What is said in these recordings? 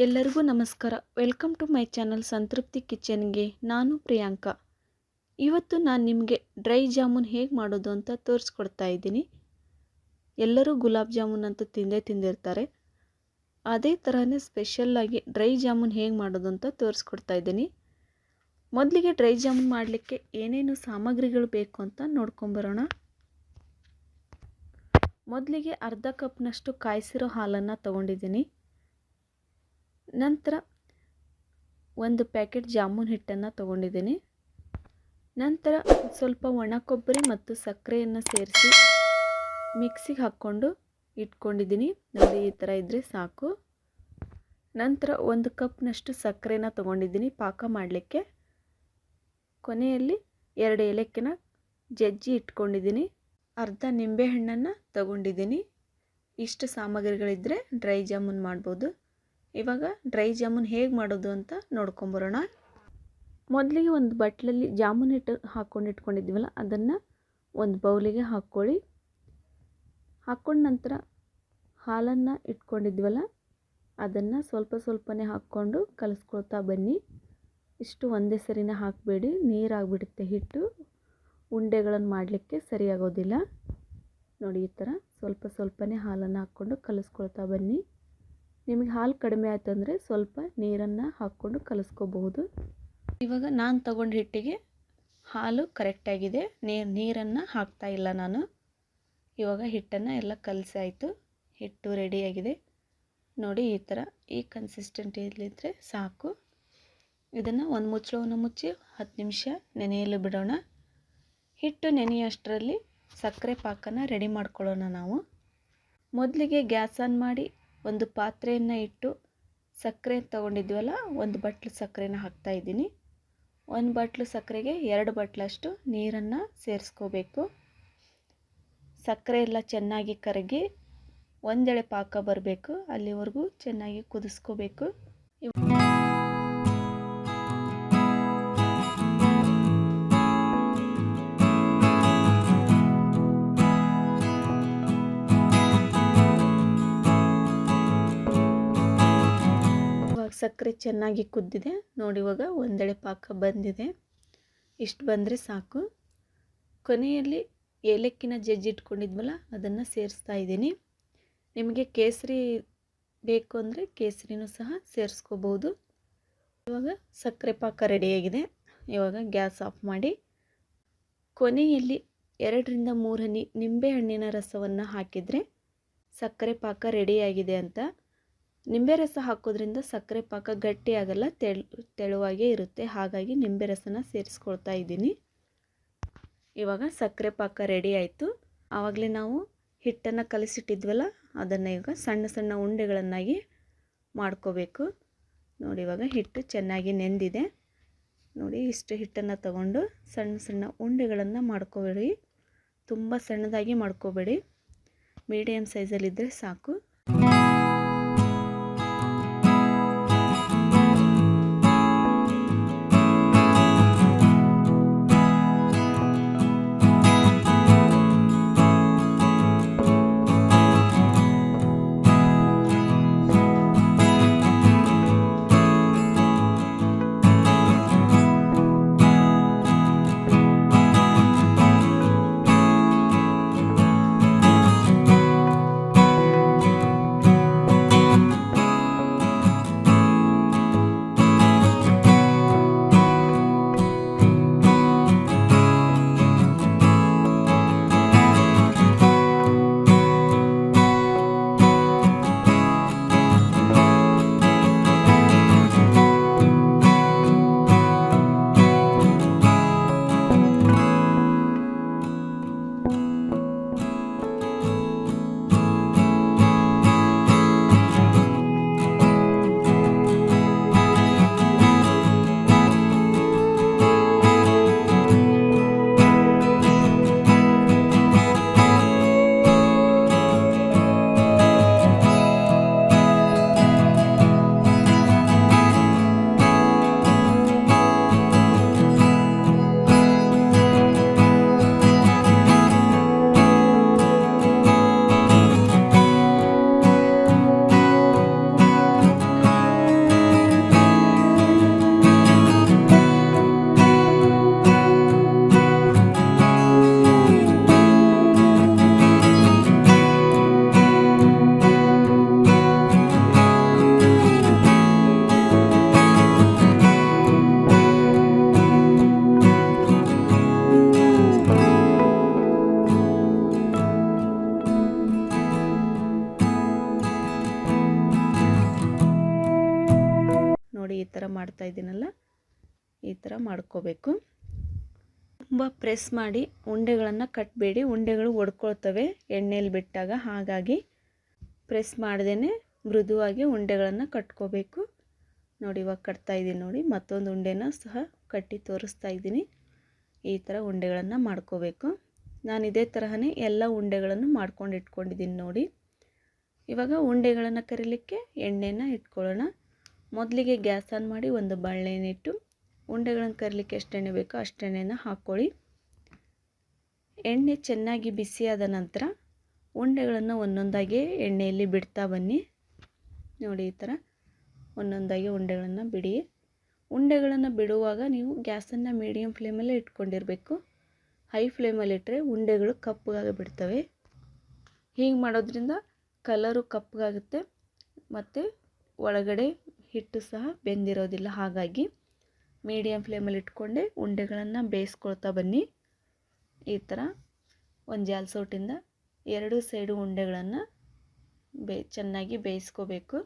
ಎಲ್ಲರಿಗೂ ನಮಸ್ಕಾರ. Welcome to my channel ಸಂತೃಪ್ತಿ ಕಿಚನ್ಗೆ. ನಾನು ಪ್ರಿಯಾಂಕಾ. ಇವತ್ತು ನಾನು ನಿಮಗೆ ಡ್ರೈ ಜಾಮೂನ್ ಹೇಗೆ ಮಾಡೋದು ಅಂತ ತೋರಿಸ್ಕೊಡ್ತಾ ಇದ್ದೀನಿ. ಎಲ್ಲರೂ ಗುಲಾಬ್ ಜಾಮೂನ್ ಅಂತೂ ತಿಂದಿರ್ತಾರೆ. ಅದೇ ಥರನೇ ಸ್ಪೆಷಲ್ಲಾಗಿ ಡ್ರೈ ಜಾಮೂನ್ ಹೇಗೆ ಮಾಡೋದು ಅಂತ ತೋರಿಸ್ಕೊಡ್ತಾ ಇದ್ದೀನಿ. ಮೊದಲಿಗೆ ಡ್ರೈ ಜಾಮೂನ್ ಮಾಡಲಿಕ್ಕೆ ಏನೇನು ಸಾಮಗ್ರಿಗಳು ಬೇಕು ಅಂತ ನೋಡ್ಕೊಂಬರೋಣ. ಮೊದಲಿಗೆ ಅರ್ಧ ಕಪ್ನಷ್ಟು ಕಾಯಿಸಿರೋ ಹಾಲನ್ನು ತೊಗೊಂಡಿದ್ದೀನಿ. ನಂತರ ಒಂದು ಪ್ಯಾಕೆಟ್ ಜಾಮೂನ್ ಹಿಟ್ಟನ್ನು ತೊಗೊಂಡಿದ್ದೀನಿ. ನಂತರ ಸ್ವಲ್ಪ ಒಣ ಕೊಬ್ಬರಿ ಮತ್ತು ಸಕ್ಕರೆಯನ್ನು ಸೇರಿಸಿ ಮಿಕ್ಸಿಗೆ ಹಾಕ್ಕೊಂಡು ಇಟ್ಕೊಂಡಿದ್ದೀನಿ. ನೋಡಿ, ಈ ಥರ ಇದ್ದರೆ ಸಾಕು. ನಂತರ ಒಂದು ಕಪ್ನಷ್ಟು ಸಕ್ಕರೆನ ತೊಗೊಂಡಿದ್ದೀನಿ ಪಾಕ ಮಾಡಲಿಕ್ಕೆ. ಕೊನೆಯಲ್ಲಿ 2 ಏಲಕ್ಕಿನ ಜಜ್ಜಿ ಇಟ್ಕೊಂಡಿದ್ದೀನಿ. ಅರ್ಧ ನಿಂಬೆಹಣ್ಣನ್ನು ತೊಗೊಂಡಿದ್ದೀನಿ. ಇಷ್ಟು ಸಾಮಗ್ರಿಗಳಿದ್ದರೆ ಡ್ರೈ ಜಾಮೂನ್ ಮಾಡ್ಬೋದು. ಇವಾಗ ಡ್ರೈ ಜಾಮೂನ್ ಹೇಗೆ ಮಾಡೋದು ಅಂತ ನೋಡ್ಕೊಂಬರೋಣ. ಮೊದಲಿಗೆ ಒಂದು ಬಟ್ಲಲ್ಲಿ ಜಾಮೂನ್ ಹಿಟ್ಟು ಇಟ್ಕೊಂಡಿದ್ದೀವಲ್ಲ, ಅದನ್ನು ಒಂದು ಬೌಲಿಗೆ ಹಾಕ್ಕೊಳ್ಳಿ. ಹಾಕ್ಕೊಂಡ ನಂತರ ಹಾಲನ್ನು ಇಟ್ಕೊಂಡಿದ್ವಲ್ಲ, ಅದನ್ನು ಸ್ವಲ್ಪನೇ ಹಾಕ್ಕೊಂಡು ಕಲಿಸ್ಕೊಳ್ತಾ ಬನ್ನಿ. ಇಷ್ಟು ಒಂದೇ ಸರಿನೇ ಹಾಕಬೇಡಿ, ನೀರಾಗಿಬಿಡುತ್ತೆ ಹಿಟ್ಟು. ಉಂಡೆಗಳನ್ನು ಮಾಡಲಿಕ್ಕೆ ಸರಿಯಾಗೋದಿಲ್ಲ. ನೋಡಿ, ಈ ಥರ ಸ್ವಲ್ಪನೇ ಹಾಲನ್ನು ಹಾಕ್ಕೊಂಡು ಕಲಿಸ್ಕೊಳ್ತಾ ಬನ್ನಿ. ನಿಮಗೆ ಹಾಲು ಕಡಿಮೆ ಆಯಿತು ಅಂದರೆ ಸ್ವಲ್ಪ ನೀರನ್ನು ಹಾಕ್ಕೊಂಡು ಕಲಿಸ್ಕೋಬಹುದು. ಇವಾಗ ನಾನು ತಗೊಂಡ ಹಿಟ್ಟಿಗೆ ಹಾಲು ಕರೆಕ್ಟಾಗಿದೆ. ನೀರನ್ನು ಹಾಕ್ತಾ ಇಲ್ಲ ನಾನು. ಇವಾಗ ಹಿಟ್ಟನ್ನು ಎಲ್ಲ ಕಲಸಾಯಿತು. ಹಿಟ್ಟು ರೆಡಿಯಾಗಿದೆ. ನೋಡಿ, ಈ ಥರ ಈ ಕನ್ಸಿಸ್ಟೆಂಟಿಲಿದ್ದರೆ ಸಾಕು. ಇದನ್ನು ಒಂದು ಮುಚ್ಚಳವನ್ನು ಮುಚ್ಚಿ 10 ನಿಮಿಷ ನೆನೆಯಲು ಬಿಡೋಣ. ಹಿಟ್ಟು ನೆನೆಯೋಷ್ಟರಲ್ಲಿ ಸಕ್ಕರೆ ಪಾಕನ ರೆಡಿ ಮಾಡ್ಕೊಳ್ಳೋಣ ನಾವು. ಮೊದಲಿಗೆ ಗ್ಯಾಸ್ ಆನ್ ಮಾಡಿ ಒಂದು ಪಾತ್ರೆಯನ್ನು ಇಟ್ಟು ಸಕ್ಕರೆ ತೊಗೊಂಡಿದ್ವಲ್ಲ, ಒಂದು ಬಟ್ಲು ಸಕ್ಕರೆನ ಹಾಕ್ತಾಯಿದ್ದೀನಿ. 1 ಬಟ್ಲು ಸಕ್ಕರೆಗೆ 2 ಬಟ್ಲಷ್ಟು ನೀರನ್ನು ಸೇರಿಸ್ಕೋಬೇಕು. ಸಕ್ಕರೆ ಎಲ್ಲ ಚೆನ್ನಾಗಿ ಕರಗಿ ಒಂದೆಳೆ ಪಾಕ ಬರಬೇಕು. ಅಲ್ಲಿವರೆಗೂ ಚೆನ್ನಾಗಿ ಕುದಿಸ್ಕೋಬೇಕು. ಸಕ್ಕರೆ ಚೆನ್ನಾಗಿ ಕುದ್ದಿದೆ. ನೋಡಿ, ಇವಾಗ ಒಂದೆಳೆ ಪಾಕ ಬಂದಿದೆ. ಇಷ್ಟು ಬಂದರೆ ಸಾಕು. ಕೊನೆಯಲ್ಲಿ ಏಲಕ್ಕಿನ ಜಜ್ಜಿಟ್ಕೊಂಡಿದ್ವಲ್ಲ, ಅದನ್ನು ಸೇರಿಸ್ತಾ ಇದ್ದೀನಿ. ನಿಮಗೆ ಕೇಸರಿ ಬೇಕು ಅಂದರೆ ಕೇಸರಿನೂ ಸಹ ಸೇರಿಸ್ಕೋಬೋದು. ಇವಾಗ ಸಕ್ಕರೆ ಪಾಕ ರೆಡಿಯಾಗಿದೆ. ಇವಾಗ ಗ್ಯಾಸ್ ಆಫ್ ಮಾಡಿ ಕೊನೆಯಲ್ಲಿ 2ರಿಂದ 3 ಹನಿ ನಿಂಬೆಹಣ್ಣಿನ ರಸವನ್ನು ಹಾಕಿದರೆ ಸಕ್ಕರೆ ಪಾಕ ರೆಡಿಯಾಗಿದೆ ಅಂತ. ನಿಂಬೆ ರಸ ಹಾಕೋದ್ರಿಂದ ಸಕ್ಕರೆ ಪಾಕ ಗಟ್ಟಿಯಾಗಲ್ಲ, ತೆಳುವಾಗೇ ಇರುತ್ತೆ. ಹಾಗಾಗಿ ನಿಂಬೆ ರಸನ ಸೇರಿಸ್ಕೊಳ್ತಾ ಇದ್ದೀನಿ. ಇವಾಗ ಸಕ್ಕರೆ ಪಾಕ ರೆಡಿ ಆಯಿತು. ಆವಾಗಲೇ ನಾವು ಹಿಟ್ಟನ್ನು ಕಲಸಿಟ್ಟಿದ್ವಲ್ಲ, ಅದನ್ನು ಈಗ ಸಣ್ಣ ಉಂಡೆಗಳನ್ನಾಗಿ ಮಾಡ್ಕೋಬೇಕು. ನೋಡಿ, ಇವಾಗ ಹಿಟ್ಟು ಚೆನ್ನಾಗಿ ನೆಂದಿದೆ. ನೋಡಿ, ಇಷ್ಟು ಹಿಟ್ಟನ್ನು ತಗೊಂಡು ಸಣ್ಣ ಉಂಡೆಗಳನ್ನು ಮಾಡ್ಕೋಬೇಡಿ. ತುಂಬ ಸಣ್ಣದಾಗಿ ಮಾಡ್ಕೋಬೇಡಿ, ಮೀಡಿಯಮ್ ಸೈಜಲ್ಲಿದ್ದರೆ ಸಾಕು. ಈ ಥರ ಮಾಡ್ತಾ ಇದ್ದೀನಲ್ಲ, ಈ ಥರ ಮಾಡ್ಕೋಬೇಕು. ತುಂಬ ಪ್ರೆಸ್ ಮಾಡಿ ಉಂಡೆಗಳನ್ನು ಕಟ್ಟಬೇಡಿ, ಉಂಡೆಗಳು ಒಡ್ಕೊಳ್ತವೆ ಎಣ್ಣೆಯಲ್ಲಿ ಬಿಟ್ಟಾಗ. ಹಾಗಾಗಿ ಪ್ರೆಸ್ ಮಾಡ್ದೇ ಮೃದುವಾಗಿ ಉಂಡೆಗಳನ್ನು ಕಟ್ಕೋಬೇಕು. ನೋಡಿ ಇವಾಗ ಕಟ್ತಾ ಇದ್ದೀನಿ ನೋಡಿ, ಮತ್ತೊಂದು ಉಂಡೆನ ಸಹ ಕಟ್ಟಿ ತೋರಿಸ್ತಾ ಇದ್ದೀನಿ. ಈ ಥರ ಉಂಡೆಗಳನ್ನು ಮಾಡ್ಕೋಬೇಕು. ನಾನು ಇದೇ ತರಹನೇ ಎಲ್ಲ ಉಂಡೆಗಳನ್ನು ಮಾಡ್ಕೊಂಡು ಇಟ್ಕೊಂಡಿದ್ದೀನಿ ನೋಡಿ. ಇವಾಗ ಉಂಡೆಗಳನ್ನು ಕರಿಲಿಕ್ಕೆ ಎಣ್ಣೆನ ಇಟ್ಕೊಳ್ಳೋಣ. ಮೊದಲಿಗೆ ಗ್ಯಾಸ್ ಆನ್ ಮಾಡಿ ಒಂದು ಬಾಣಲೆನಿಟ್ಟು ಉಂಡೆಗಳನ್ನು ಕರಿಲಿಕ್ಕೆ ಎಷ್ಟು ಎಣ್ಣೆ ಬೇಕೋ ಅಷ್ಟು ಎಣ್ಣೆನ ಹಾಕ್ಕೊಳ್ಳಿ. ಎಣ್ಣೆ ಚೆನ್ನಾಗಿ ಬಿಸಿಯಾದ ನಂತರ ಉಂಡೆಗಳನ್ನು ಒಂದೊಂದಾಗಿ ಎಣ್ಣೆಯಲ್ಲಿ ಬಿಡ್ತಾ ಬನ್ನಿ. ನೋಡಿ ಈ ಥರ ಒಂದೊಂದಾಗಿ ಉಂಡೆಗಳನ್ನು ಬಿಡಿ. ಉಂಡೆಗಳನ್ನು ಬಿಡುವಾಗ ನೀವು ಗ್ಯಾಸನ್ನು ಮೀಡಿಯಮ್ ಫ್ಲೇಮಲ್ಲೇ ಇಟ್ಕೊಂಡಿರಬೇಕು. ಹೈ ಫ್ಲೇಮಲ್ಲಿ ಇಟ್ಟರೆ ಉಂಡೆಗಳು ಕಪ್ಪಗಾಗಿ ಬಿಡ್ತವೆ. ಹೀಗೆ ಮಾಡೋದ್ರಿಂದ ಕಲರು ಕಪ್ಪಗಾಗುತ್ತೆ ಮತ್ತು ಒಳಗಡೆ ಹಿಟ್ಟು ಸಹ ಬೆಂದಿರೋದಿಲ್ಲ. ಹಾಗಾಗಿ ಮೀಡಿಯಮ್ ಫ್ಲೇಮಲ್ಲಿ ಇಟ್ಕೊಂಡೆ ಉಂಡೆಗಳನ್ನು ಬೇಯಿಸ್ಕೊಳ್ತಾ ಬನ್ನಿ. ಈ ಥರ ಒಂದು ಜಾಲ್ಸೋಟಿಂದ ಎರಡು ಸೈಡು ಉಂಡೆಗಳನ್ನು ಚೆನ್ನಾಗಿ ಬೇಯಿಸ್ಕೋಬೇಕು.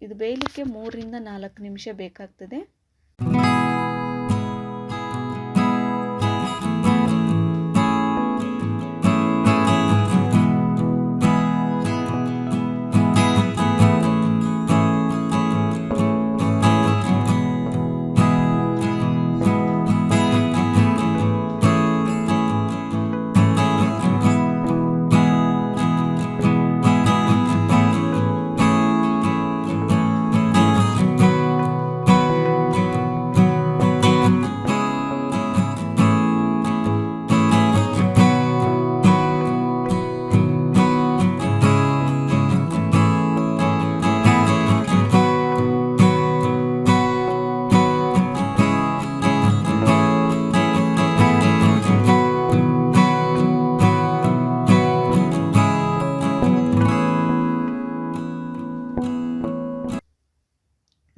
ಇದು ಬೇಯಲಿಕ್ಕೆ 3 ರಿಂದ 4 ನಿಮಿಷ ಬೇಕಾಗ್ತದೆ.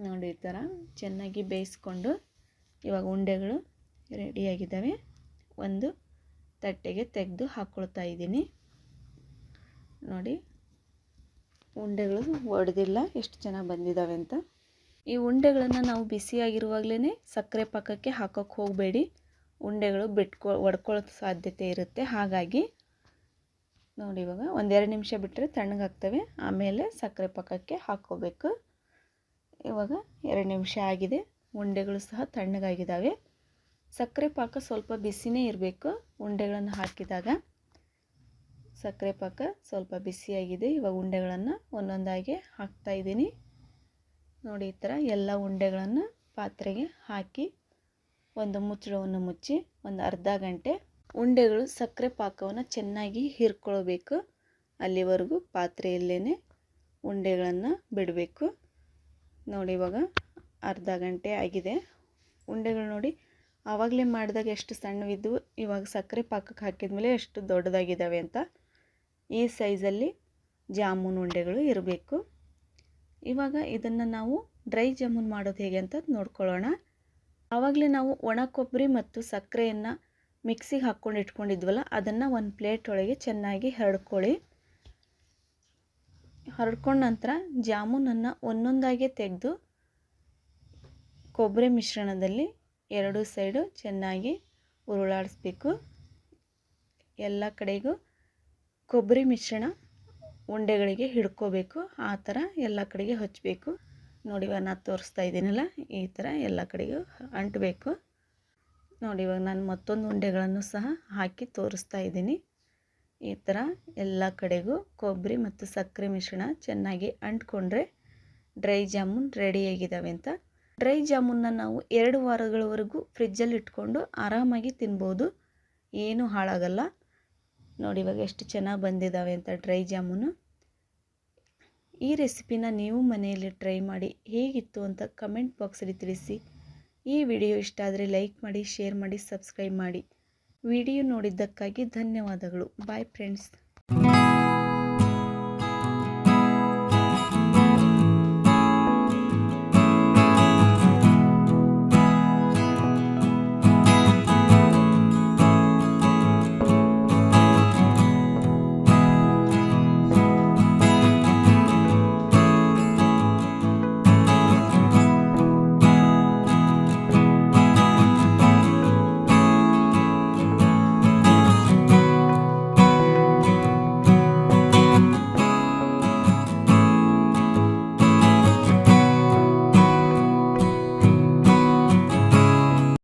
ನೋಡಿ ಈ ಥರ ಚೆನ್ನಾಗಿ ಬೇಯಿಸ್ಕೊಂಡು ಇವಾಗ ಉಂಡೆಗಳು ರೆಡಿಯಾಗಿದ್ದಾವೆ. ಒಂದು ತಟ್ಟೆಗೆ ತೆಗೆದು ಹಾಕ್ಕೊಳ್ತಾ ಇದ್ದೀನಿ. ನೋಡಿ ಉಂಡೆಗಳು ಒಡೆದಿಲ್ಲ, ಎಷ್ಟು ಚೆನ್ನಾಗಿ ಬಂದಿದ್ದಾವೆ ಅಂತ. ಈ ಉಂಡೆಗಳನ್ನು ನಾವು ಬಿಸಿಯಾಗಿರುವಾಗಲೇ ಸಕ್ಕರೆ ಪಾಕಕ್ಕೆ ಹಾಕೋಕ್ಕೆ ಹೋಗಬೇಡಿ. ಉಂಡೆಗಳು ಒಡ್ಕೊಳ್ಳೋ ಸಾಧ್ಯತೆ ಇರುತ್ತೆ. ಹಾಗಾಗಿ ನೋಡಿ ಇವಾಗ 1-2 ನಿಮಿಷ ಬಿಟ್ಟರೆ ತಣ್ಣಗಾಗ್ತವೆ. ಆಮೇಲೆ ಸಕ್ಕರೆ ಪಾಕಕ್ಕೆ ಹಾಕ್ಕೋಬೇಕು. ಇವಾಗ 2 ನಿಮಿಷ ಆಗಿದೆ, ಉಂಡೆಗಳು ಸಹ ತಣ್ಣಗಾಗಿದ್ದಾವೆ. ಸಕ್ಕರೆ ಪಾಕ ಸ್ವಲ್ಪ ಬಿಸಿನೇ ಇರಬೇಕು. ಉಂಡೆಗಳನ್ನು ಹಾಕಿದಾಗ ಸಕ್ಕರೆ ಪಾಕ ಸ್ವಲ್ಪ ಬಿಸಿಯಾಗಿದೆ. ಇವಾಗ ಉಂಡೆಗಳನ್ನು ಒಂದೊಂದಾಗಿ ಹಾಕ್ತಾ ಇದ್ದೀನಿ. ನೋಡಿ ಈ ಥರ ಎಲ್ಲ ಉಂಡೆಗಳನ್ನು ಪಾತ್ರೆಗೆ ಹಾಕಿ ಒಂದು ಮುಚ್ಚಳವನ್ನು ಮುಚ್ಚಿ ಒಂದು ಅರ್ಧ ಗಂಟೆ ಉಂಡೆಗಳು ಸಕ್ಕರೆ ಪಾಕವನ್ನು ಚೆನ್ನಾಗಿ ಹೀರ್ಕೊಳ್ಬೇಕು. ಅಲ್ಲಿವರೆಗೂ ಪಾತ್ರೆಯಲ್ಲೇ ಉಂಡೆಗಳನ್ನು ಬಿಡಬೇಕು. ನೋಡಿ ಇವಾಗ ಅರ್ಧ ಗಂಟೆ ಆಗಿದೆ. ಉಂಡೆಗಳು ನೋಡಿ ಆವಾಗಲೇ ಮಾಡಿದಾಗ ಎಷ್ಟು ಸಣ್ಣವಿದ್ದವು, ಇವಾಗ ಸಕ್ಕರೆ ಪಾಕಕ್ಕೆ ಹಾಕಿದ್ಮೇಲೆ ಎಷ್ಟು ದೊಡ್ಡದಾಗಿದ್ದಾವೆ ಅಂತ. ಈ ಸೈಜಲ್ಲಿ ಜಾಮೂನ್ ಉಂಡೆಗಳು ಇರಬೇಕು. ಇವಾಗ ಇದನ್ನು ನಾವು ಡ್ರೈ ಜಾಮೂನ್ ಮಾಡೋದು ಹೇಗೆ ಅಂತ ನೋಡ್ಕೊಳ್ಳೋಣ. ಆವಾಗಲೇ ನಾವು ಒಣ ಕೊಬ್ಬರಿ ಮತ್ತು ಸಕ್ಕರೆಯನ್ನು ಮಿಕ್ಸಿಗೆ ಹಾಕ್ಕೊಂಡು ಇಟ್ಕೊಂಡಿದ್ವಲ್ಲ, ಅದನ್ನು ಒಂದು ಪ್ಲೇಟ್ ಒಳಗೆ ಚೆನ್ನಾಗಿ ಹರಡ್ಕೊಳ್ಳಿ. ಹರಡ್ಕೊಂಡ ನಂತರ ಜಾಮೂನನ್ನು ಒಂದೊಂದಾಗಿ ತೆಗೆದು ಕೊಬ್ಬರಿ ಮಿಶ್ರಣದಲ್ಲಿ 2 ಸೈಡು ಚೆನ್ನಾಗಿ ಉರುಳಾಡಿಸ್ಬೇಕು. ಎಲ್ಲ ಕಡೆಗೂ ಕೊಬ್ಬರಿ ಮಿಶ್ರಣ ಉಂಡೆಗಳಿಗೆ ಹಿಡ್ಕೋಬೇಕು. ಆ ಥರ ಎಲ್ಲ ಕಡೆಗೆ ಹಚ್ಚಬೇಕು. ನೋಡಿ ಇವಾಗ ನಾನು ತೋರಿಸ್ತಾ ಇದ್ದೀನಲ್ಲ, ಈ ಥರ ಎಲ್ಲ ಕಡೆಗೂ ಅಂಟಬೇಕು. ನೋಡಿ ಇವಾಗ ನಾನು ಮತ್ತೊಂದು ಉಂಡೆಗಳನ್ನು ಸಹ ಹಾಕಿ ತೋರಿಸ್ತಾ ಇದ್ದೀನಿ. ಈ ಥರ ಎಲ್ಲ ಕಡೆಗೂ ಕೊಬ್ಬರಿ ಮತ್ತು ಸಕ್ಕರೆ ಮಿಶ್ರಣ ಚೆನ್ನಾಗಿ ಅಂಟ್ಕೊಂಡ್ರೆ ಡ್ರೈ ಜಾಮೂನ್ ರೆಡಿಯಾಗಿದ್ದಾವೆ ಅಂತ. ಡ್ರೈ ಜಾಮೂನ್ನ ನಾವು 2 ವಾರಗಳವರೆಗೂ ಫ್ರಿಜ್ಜಲ್ಲಿ ಇಟ್ಕೊಂಡು ಆರಾಮಾಗಿ ತಿನ್ಬೋದು, ಏನೂ ಹಾಳಾಗಲ್ಲ. ನೋಡಿ ಇವಾಗ ಎಷ್ಟು ಚೆನ್ನಾಗಿ ಬಂದಿದ್ದಾವೆ ಅಂತ ಡ್ರೈ ಜಾಮೂನು. ಈ ರೆಸಿಪಿನ ನೀವು ಮನೆಯಲ್ಲಿ ಟ್ರೈ ಮಾಡಿ ಹೇಗಿತ್ತು ಅಂತ ಕಮೆಂಟ್ ಬಾಕ್ಸಲ್ಲಿ ತಿಳಿಸಿ. ಈ ವಿಡಿಯೋ ಇಷ್ಟ ಆದರೆ ಲೈಕ್ ಮಾಡಿ, ಶೇರ್ ಮಾಡಿ, ಸಬ್ಸ್ಕ್ರೈಬ್ ಮಾಡಿ. ವಿಡಿಯೋ ನೋಡಿದ್ದಕ್ಕಾಗಿ ಧನ್ಯವಾದಗಳು. Bye friends.